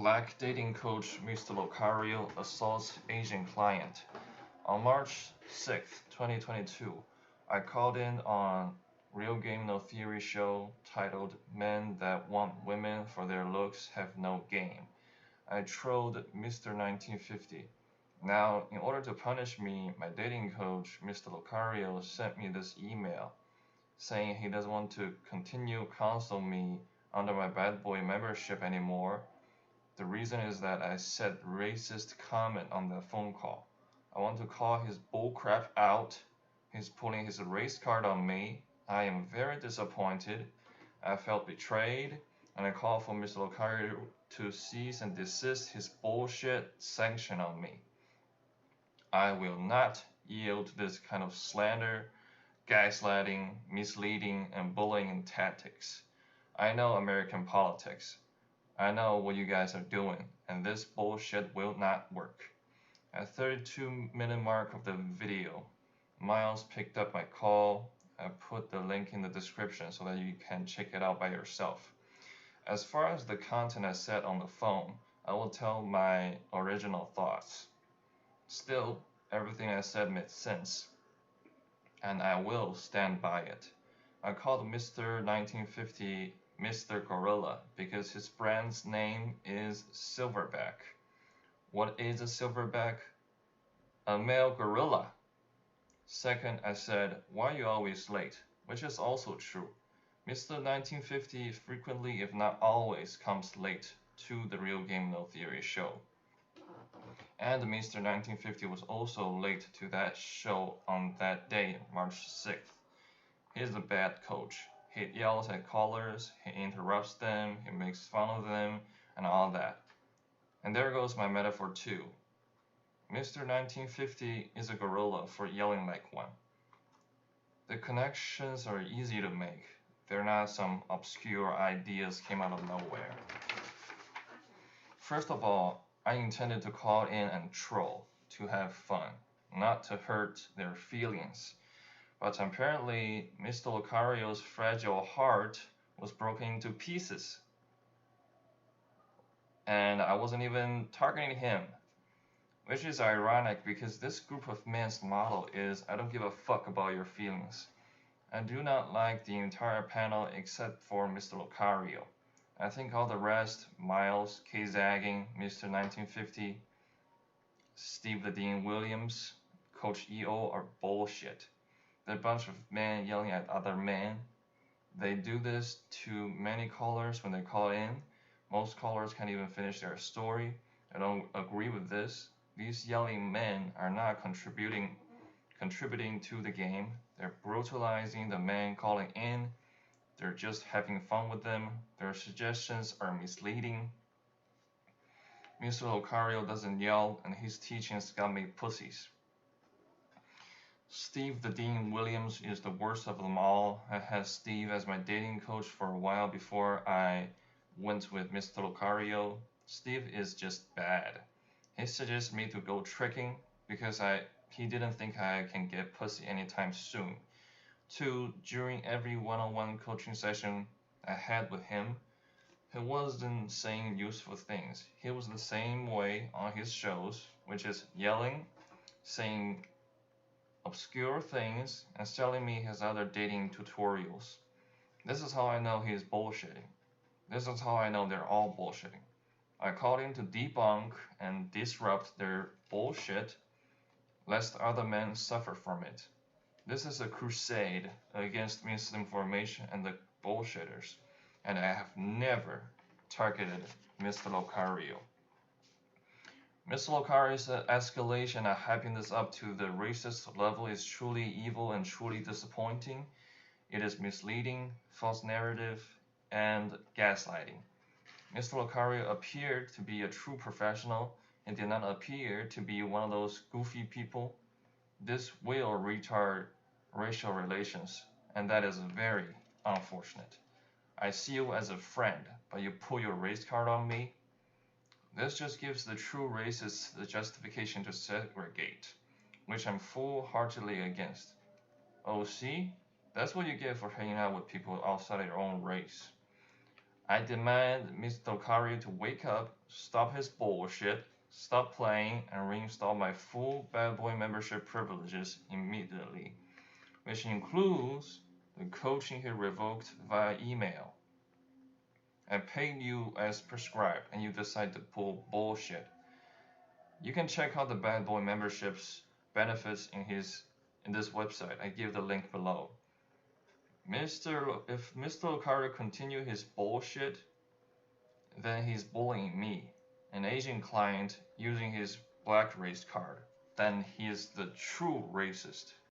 Black dating coach Mr.Locario assaults Asian client. On March 6, 2022, I called in on Real Game No Theory show titled Men That Want Women for Their Looks Have No Game. I trolled Mr. 1950. Now, in order to punish me, my dating coach, Mr. Locario, sent me this email saying he doesn't want to continue counsel me under my bad boy membership anymore. The reason is that I said racist comment on the phone call. I want to call his bullcrap out. He's pulling his race card on me. I am very disappointed. I felt betrayed, and I call for Mr. Locario to cease and desist his bullshit sanction on me. I will not yield to this kind of slander, gaslighting, misleading, and bullying tactics. I know American politics. I know what you guys are doing, and this bullshit will not work. At 32-minute mark of the video, Miles picked up my call. I put the link in the description so that you can check it out by yourself. As far as the content I said on the phone, I will tell my original thoughts. Still, everything I said made sense, and I will stand by it. I called Mr. 1950 Mr. Gorilla because his brand's name is Silverback. What is a silverback? A male gorilla. Second, I said, why are you always late? Which is also true. Mr. 1950 frequently, if not always, comes late to the Real Game No Theory show. And Mr. 1950 was also late to that show on that day, March 6th. He's a bad coach. He yells at callers, he interrupts them, he makes fun of them, and all that. And there goes my metaphor too. Mr. 1950 is a gorilla for yelling like one. The connections are easy to make. They're not some obscure ideas came out of nowhere. First of all, I intended to call in and troll, to have fun, not to hurt their feelings. But apparently, Mr. Locario's fragile heart was broken into pieces. And I wasn't even targeting him. Which is ironic because this group of men's motto is, I don't give a fuck about your feelings. I do not like the entire panel except for Mr. Locario. I think all the rest, Miles, K. Zagging, Mr. 1950, Steve the Dean Williams, Coach EO are bullshit. They're a bunch of men yelling at other men. They do this to many callers when they call in. Most callers can't even finish their story. I don't agree with this. These yelling men are not contributing to the game. They're brutalizing the men calling in. They're just having fun with them. Their suggestions are misleading. Mr. Locario doesn't yell, and his teachings got me pussies. Steve the Dean Williams is the worst of them all. I had Steve as my dating coach for a while before I went with Mr. Locario. Steve is just bad. He suggested me to go tricking because he didn't think I can get pussy anytime soon. 2, during every one-on-one coaching session I had with him, he wasn't saying useful things. He was the same way on his shows, which is yelling, saying obscure things, and selling me his other dating tutorials. This is how I know he is bullshitting. This is how I know they're all bullshitting. I called in to debunk and disrupt their bullshit, lest other men suffer from it. This is a crusade against misinformation and the bullshitters, and I have never targeted Mr. Locario. Mr. Locario's escalation and hyping this up to the racist level is truly evil and truly disappointing. It is misleading, false narrative, and gaslighting. Mr. Locario appeared to be a true professional and did not appear to be one of those goofy people. This will retard racial relations, and that is very unfortunate. I see you as a friend, but you pull your race card on me? This just gives the true racists the justification to segregate, which I'm full-heartedly against. Oh, see? That's what you get for hanging out with people outside of your own race. I demand Mr. Locario to wake up, stop his bullshit, stop playing, and reinstall my full Bad Boy membership privileges immediately, which includes the coaching he revoked via email. I paid you as prescribed, and you decide to pull bullshit. You can check out the Bad Boy membership's benefits in this website. I give the link below. If Mr. Locario continue his bullshit, then he's bullying me, an Asian client using his black race card. Then he is the true racist.